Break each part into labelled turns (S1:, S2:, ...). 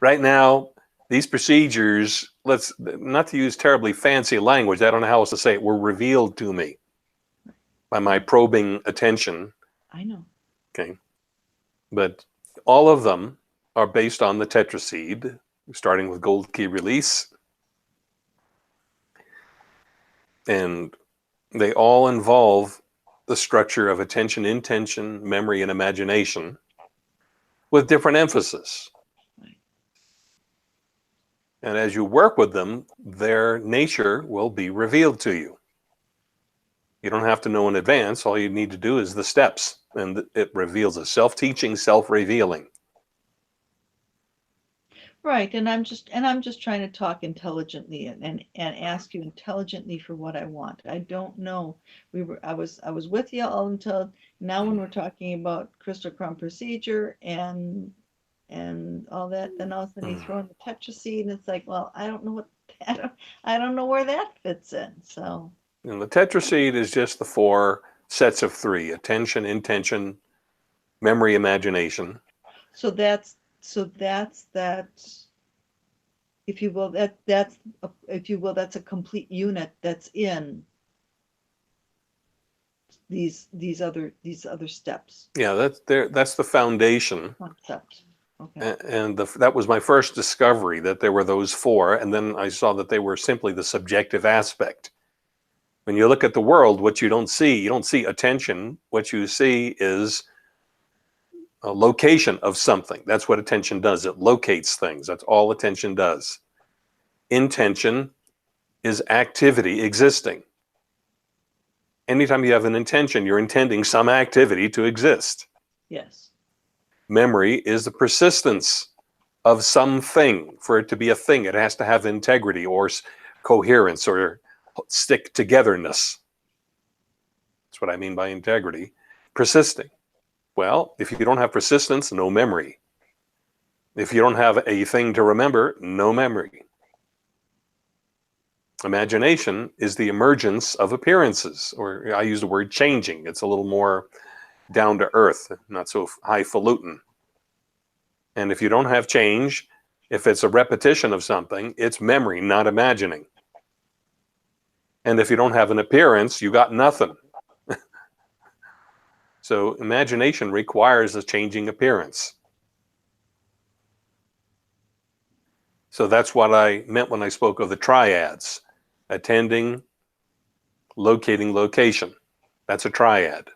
S1: Right now, these procedures, let's not to use terribly fancy language, I don't know how else to say it, were revealed to me by my probing attention.
S2: I know.
S1: Okay. But all of them are based on the TetraSeed, starting with gold key release. And they all involve the structure of attention, intention, memory, and imagination with different emphasis. And as you work with them, their nature will be revealed to you. You don't have to know in advance. All you need to do is the steps, and it reveals a self-teaching, self-revealing.
S2: Right, and I'm just trying to talk intelligently and ask you intelligently for what I want. I don't know. I was with you all until now when we're talking about crystal crumb procedure and all that, then all of a sudden you throw in the tetraseed and it's like, well, I don't know what I don't know where that fits in. So
S1: And the TetraSeed is just the 4 sets of 3: attention, intention, memory, imagination.
S2: so that's that, if you will, if you will, that's a complete unit that's in these other steps.
S1: Yeah, that's the foundation.
S2: Concept. Okay.
S1: And that was my first discovery, that there were those 4. And then I saw that they were simply the subjective aspect. When you look at the world, what you don't see attention. What you see is a location of something. That's what attention does. It locates things. That's all attention does. Intention is activity existing. Anytime you have an intention, you're intending some activity to exist.
S2: Yes.
S1: Memory is the persistence of something. For it to be a thing, it has to have integrity or coherence or stick togetherness. That's what I mean by integrity. Persisting. Well, if you don't have persistence, no memory. If you don't have a thing to remember, no memory. Imagination is the emergence of appearances, or I use the word changing. It's a little more down to earth, not so highfalutin. And if you don't have change, if it's a repetition of something, it's memory, not imagining. And if you don't have an appearance, you got nothing. So imagination requires a changing appearance. So that's what I meant when I spoke of the triads: attending, locating, location. That's a triad.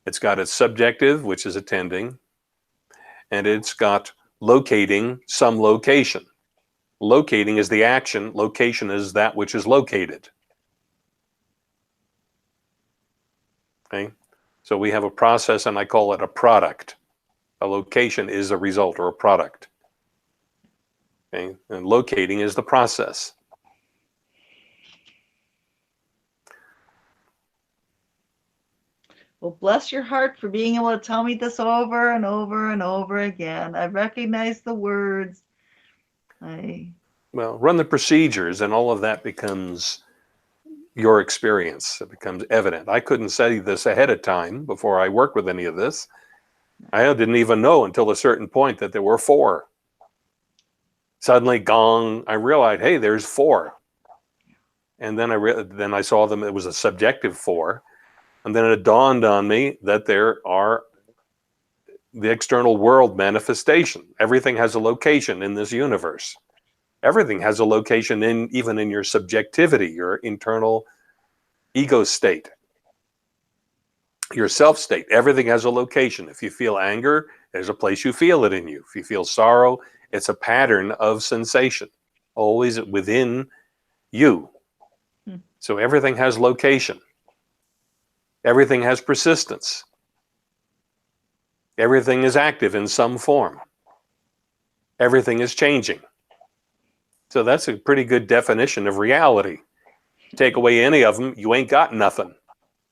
S1: It's got its subjective, which is attending, and it's got locating some location. Locating is the action, location is that which is located. Okay? So we have a process, and I call it a product. A location is a result or a product. Okay? And locating is the process.
S2: Well, bless your heart for being able to tell me this over and over and over again. I recognize the words.
S1: Well, run the procedures, and all of that becomes your experience. It becomes evident. I couldn't say this ahead of time before I worked with any of this. I didn't even know until a certain point that there were 4. Suddenly, gong, I realized, hey, there's 4. And then I saw them, it was a subjective 4. And then it dawned on me that there are the external world manifestation. Everything has a location in this universe. Everything has a location even in your subjectivity, your internal ego state, your self state. Everything has a location. If you feel anger, there's a place you feel it in you. If you feel sorrow, it's a pattern of sensation, always within you. So everything has location. Everything has persistence. Everything is active in some form. Everything is changing. So that's a pretty good definition of reality. Take away any of them, you ain't got nothing.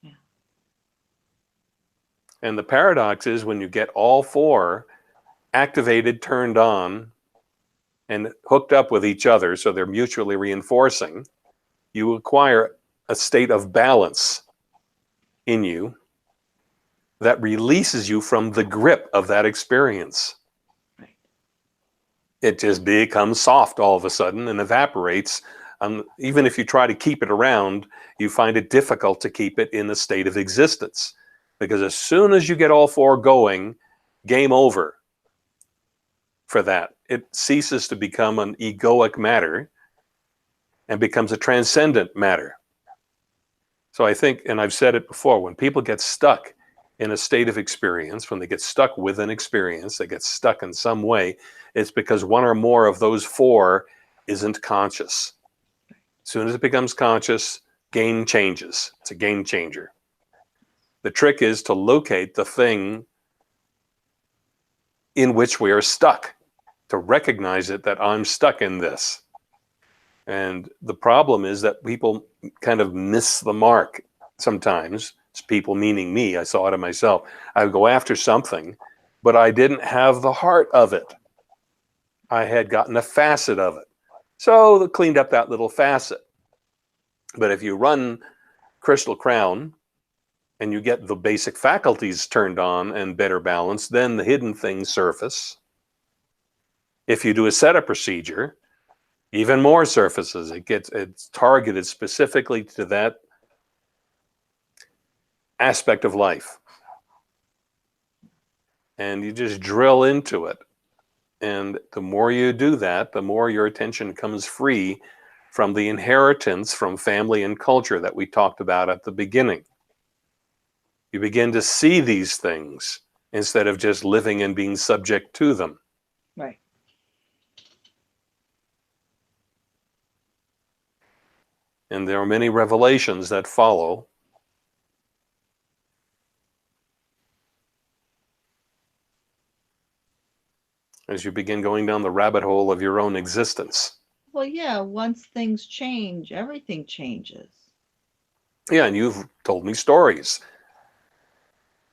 S2: Yeah.
S1: And the paradox is when you get all 4 activated, turned on, and hooked up with each other, so they're mutually reinforcing, you acquire a state of balance in you that releases you from the grip of that experience.
S2: Right.
S1: It just becomes soft all of a sudden and evaporates. Even if you try to keep it around, you find it difficult to keep it in a state of existence. Because as soon as you get all four going, game over for that. It ceases to become an egoic matter and becomes a transcendent matter. So I think, and I've said it before, when people get stuck in a state of experience, when they get stuck with an experience, they get stuck in some way, it's because one or more of those four isn't conscious. As soon as it becomes conscious, game changes. It's a game changer. The trick is to locate the thing in which we are stuck, to recognize it, that I'm stuck in this. And the problem is that people kind of miss the mark sometimes. It's people, meaning me. I saw it in myself. I would go after something, but I didn't have the heart of it. I had gotten a facet of it. So they cleaned up that little facet. But if you run Crystal Crown and you get the basic faculties turned on and better balanced, then the hidden things surface. If you do a setup procedure, even more surfaces. It's targeted specifically to that aspect of life. And you just drill into it. And the more you do that, the more your attention comes free from the inheritance from family and culture that we talked about at the beginning. You begin to see these things instead of just living and being subject to them.
S2: Right.
S1: And there are many revelations that follow. As you begin going down the rabbit hole of your own existence.
S2: Well, yeah, once things change, everything changes.
S1: Yeah, and you've told me stories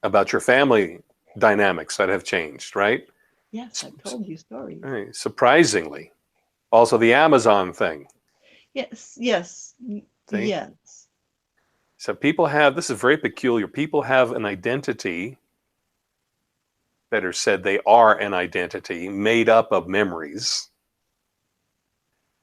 S1: about your family dynamics that have changed, right?
S2: Yes, I've told you stories.
S1: Right. Surprisingly. Also the Amazon thing.
S2: Yes, yes,
S1: See?
S2: yes.
S1: So people have, this is very peculiar, people have an identity, better said, they are an identity made up of memories,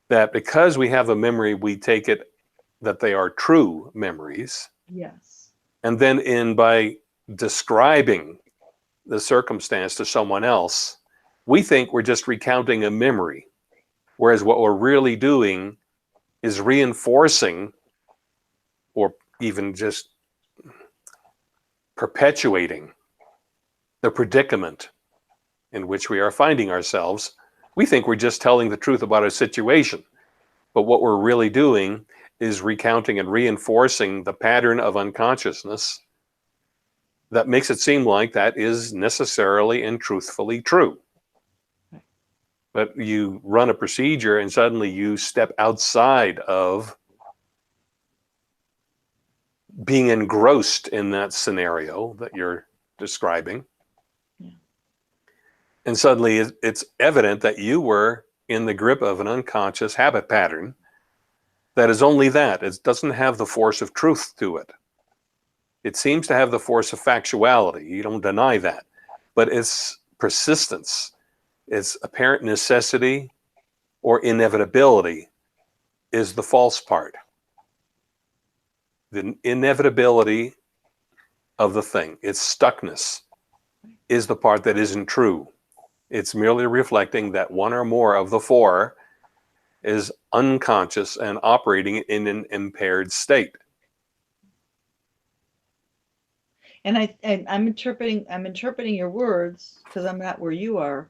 S1: that because we have a memory, we take it that they are true memories.
S2: Yes.
S1: And then by describing the circumstance to someone else, we think we're just recounting a memory. Whereas what we're really doing is reinforcing or even just perpetuating the predicament in which we are finding ourselves. We think we're just telling the truth about a situation, but what we're really doing is recounting and reinforcing the pattern of unconsciousness that makes it seem like that is necessarily and truthfully true. But you run a procedure and suddenly you step outside of being engrossed in that scenario that you're describing.
S2: Yeah.
S1: And suddenly it's evident that you were in the grip of an unconscious habit pattern that is only that. It doesn't have the force of truth to it. It seems to have the force of factuality. You don't deny that. But its persistence, its apparent necessity or inevitability is the false part. The inevitability of the thing, its stuckness, is the part that isn't true. It's merely reflecting that one or more of the four is unconscious and operating in an impaired state.
S2: And I'm interpreting your words because I'm not where you are.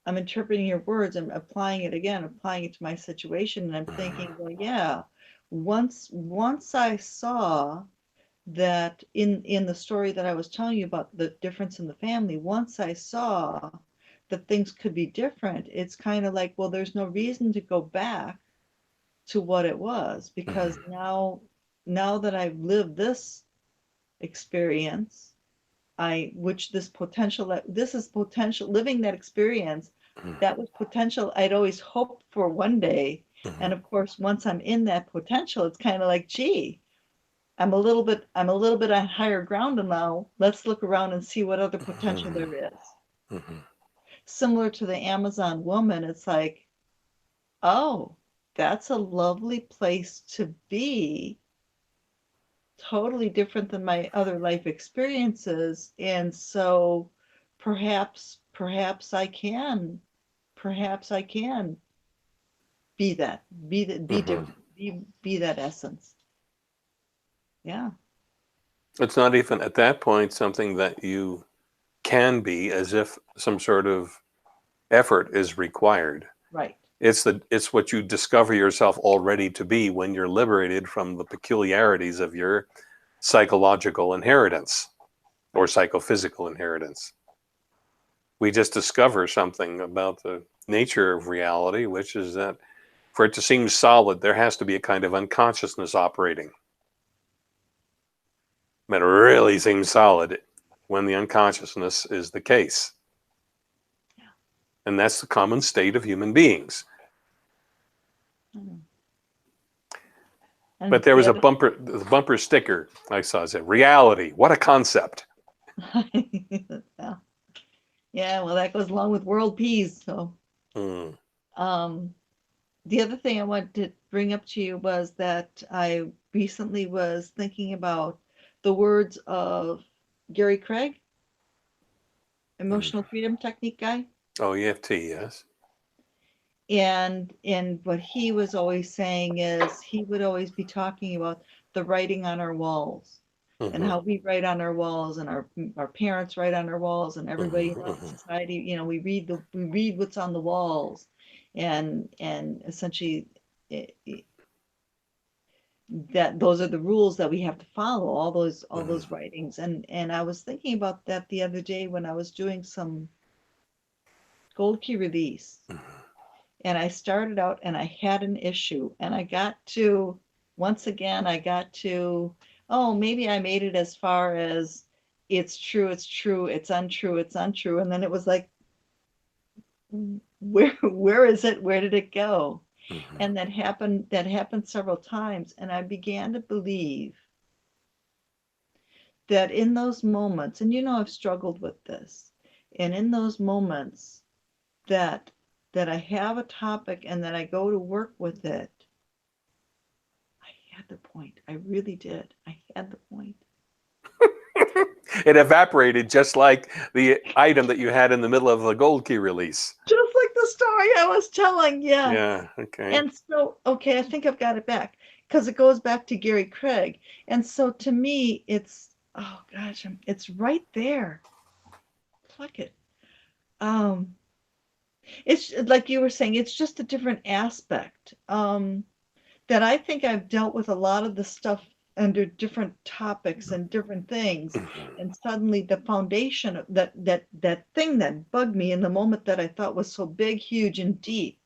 S2: I'm interpreting your words and applying it to my situation, and I'm thinking, well, yeah, once I saw that in the story that I was telling you about the difference in the family, once I saw that things could be different, it's kind of like, well, there's no reason to go back to what it was, because now that I've lived this experience, this is potential, living that experience, that was potential I'd always hoped for one day. And of course, once I'm in that potential, it's kind of like, gee, I'm a little bit on higher ground now. Let's look around and see what other potential there is. similar to the Amazon woman. It's like, oh, that's a lovely place to be. Totally different than my other life experiences. And so perhaps I can be that, be
S1: Hmm.
S2: different, be that essence. Yeah,
S1: It's not even at that point something that you can be as if some sort of effort is required.
S2: right.
S1: It's what you discover yourself already to be when you're liberated from the peculiarities of your psychological inheritance or
S2: Right.
S1: psychophysical inheritance. We just discover something about the nature of reality, which is that for it to seem solid, there has to be a kind of unconsciousness operating. But it really seems solid when the unconsciousness is the case.
S2: Yeah.
S1: And that's the common state of human beings.
S2: Mm.
S1: But
S2: And
S1: there
S2: the
S1: was
S2: other,
S1: the bumper sticker I saw said, reality, what a concept.
S2: yeah, yeah, well, that goes along with world peace. So,
S1: Mm.
S2: um, the other thing I wanted to bring up to you was that I recently was thinking about the words of Gary Craig,
S1: Mm.
S2: emotional freedom technique guy.
S1: Oh, EFT, yes.
S2: And what he was always saying is he would always be talking about the writing on our walls and
S1: Hmm.
S2: how we write on our walls and our parents write on our walls and everybody
S1: Hmm.
S2: else in
S1: Hmm.
S2: society, we read what's on the walls, and essentially it, that those are the rules that we have to follow, all
S1: Hmm.
S2: those writings. And I was thinking about that the other day when I was doing some gold key release, and I started out and I had an issue, and I got to, once again, I got to, oh, maybe I made it as far as it's true, it's true, it's untrue, it's untrue. And then it was like, where is it? Where did it go?
S1: Hmm.
S2: And that happened several times. And I began to believe that in those moments, and I've struggled with this, and in those moments that I have a topic and that I go to work with it, I had the point. I really did. I had the point.
S1: It evaporated just like the item that you had in the middle of the gold key release.
S2: Just like the story I was telling, yeah.
S1: Yeah, okay.
S2: And so, okay, I think I've got it back because it goes back to Gary Craig. And so to me, it's, oh gosh, it's right there. Pluck it. Um, it's like you were saying, it's just a different aspect. That I think I've dealt with a lot of the stuff under different topics and different things,
S1: Hmm.
S2: and suddenly the foundation of that thing that bugged me in the moment that I thought was so big, huge, and deep,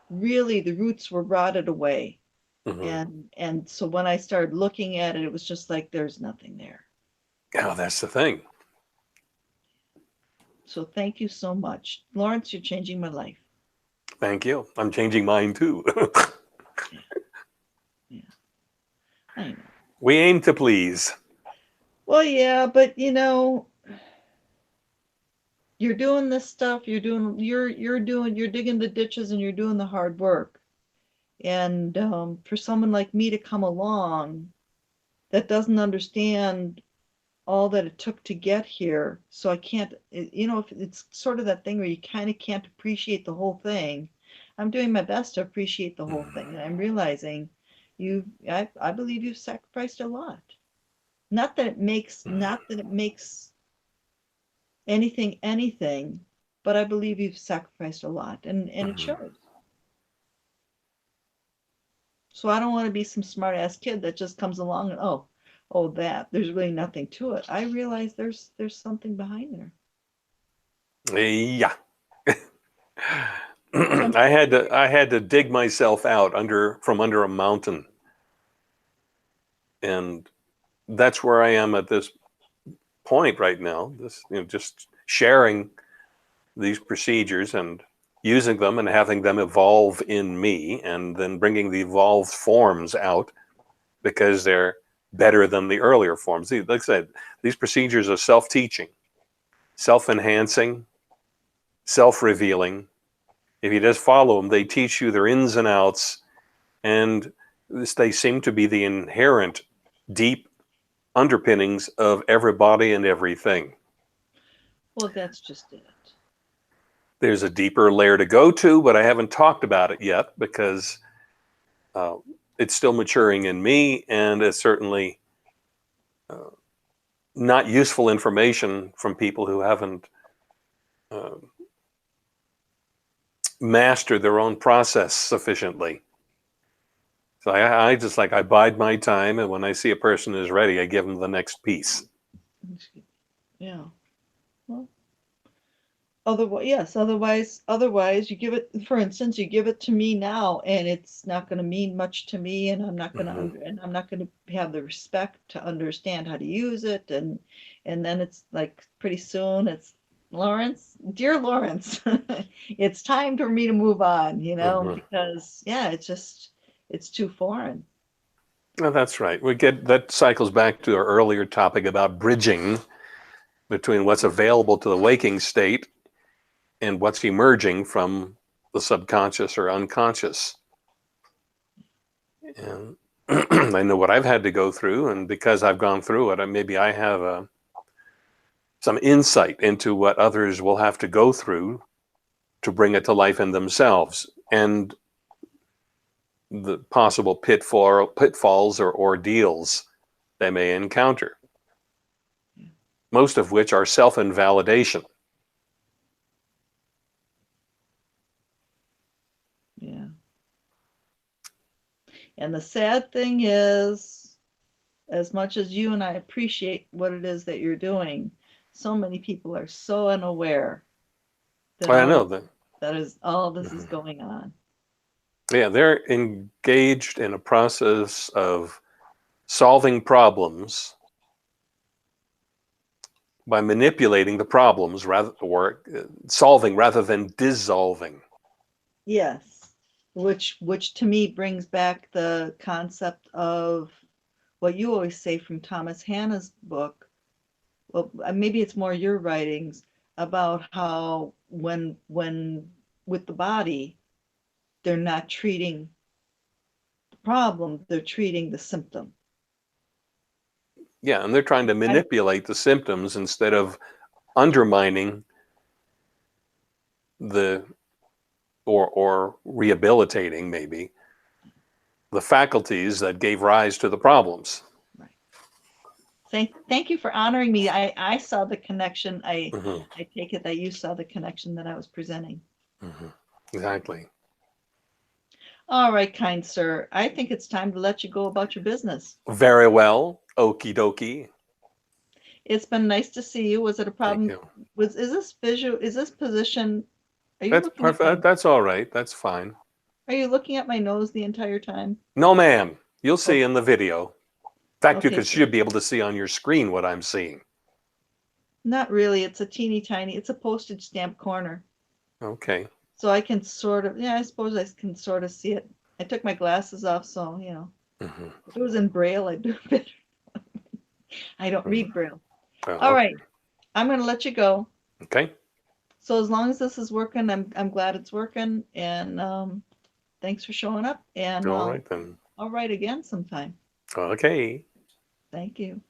S2: really the roots were rotted away.
S1: Hmm.
S2: And so when I started looking at it, it was just like there's nothing there.
S1: Oh, that's the thing.
S2: So thank you so much, Lawrence. You're changing my life.
S1: Thank you. I'm changing mine too.
S2: Yeah, yeah, I know.
S1: We aim to please.
S2: Well, yeah, but you're doing this stuff, you're digging the ditches and you're doing the hard work. And for someone like me to come along that doesn't understand all that it took to get here, so I can't, if it's sort of that thing where you kind of can't appreciate the whole thing. I'm doing my best to appreciate the whole thing, and I'm realizing I believe you've sacrificed a lot. Not that it makes anything, but I believe you've sacrificed a lot, and it
S1: Mhm.
S2: shows. So I don't want to be some smart ass kid that just comes along and, oh, that there's really nothing to it. I realize there's something behind there.
S1: Yeah.
S2: So I'm
S1: I had to dig myself out from under a mountain, and that's where I am at this point right now. This, just sharing these procedures and using them and having them evolve in me, and then bringing the evolved forms out because they're better than the earlier forms. Like I said, these procedures are self-teaching, self-enhancing, self-revealing. If you just follow them, they teach you their ins and outs, and they seem to be the inherent deep underpinnings of everybody and everything.
S2: Well, that's just it.
S1: There's a deeper layer to go to, but I haven't talked about it yet because it's still maturing in me, and it's certainly not useful information from people who haven't mastered their own process sufficiently. So I just I bide my time, and when I see a person is ready, I give them the next piece.
S2: Yeah. Well, otherwise you give it, for instance, you give it to me now and it's not going to mean much to me, and I'm not going to and I'm not going to have the respect to understand how to use it, and then it's like pretty soon it's Lawrence, dear Lawrence, it's time for me to move on, because yeah, it's too foreign.
S1: Well, that's right. That cycles back to our earlier topic about bridging between what's available to the waking state and what's emerging from the subconscious or unconscious. And I know what I've had to go through, and because I've gone through it, maybe I have some insight into what others will have to go through to bring it to life in themselves, and the possible pitfalls or ordeals they may encounter, most of which are self-invalidation.
S2: Yeah. And the sad thing is, as much as you and I appreciate what it is that you're doing, so many people are so unaware that
S1: I know that.
S2: all this is going on.
S1: Yeah, they're engaged in a process of solving problems by manipulating the problems or solving rather than dissolving.
S2: Yes, which to me brings back the concept of what you always say from Thomas Hanna's book. Well, maybe it's more your writings about how when with the body, they're not treating the problem, they're treating the symptom.
S1: Yeah, and they're trying to manipulate the symptoms instead of undermining the or rehabilitating maybe the faculties that gave rise to the problems.
S2: Thank you for honoring me. I saw the connection.
S1: Mm-hmm.
S2: I take it that you saw the connection that I was presenting.
S1: Mm-hmm. Exactly.
S2: All right, kind sir. I think it's time to let you go about your business.
S1: Very well. Okie dokie.
S2: It's been nice to see you. Was it a
S1: Thank
S2: problem?
S1: you.
S2: Is this position? Are you
S1: That's
S2: looking at
S1: perfect. That's all right. That's fine.
S2: Are you looking at my nose the entire time?
S1: No, ma'am. You'll
S2: Oh,
S1: see in the video. In fact, you
S2: okay.
S1: should be able to see on your screen what I'm seeing.
S2: Not really. It's a teeny tiny. It's a postage stamp corner.
S1: Okay.
S2: So I can sort of. Yeah, I suppose I can sort of see it. I took my glasses off, so
S1: Mm-hmm.
S2: if it was in Braille, I'd do it better. I don't read Braille. All
S1: Okay.
S2: right, I'm going to let you go.
S1: Okay.
S2: So as long as this is working, I'm glad it's working, and thanks for showing up. And
S1: All right then.
S2: I'll write again sometime.
S1: Okay.
S2: Thank you.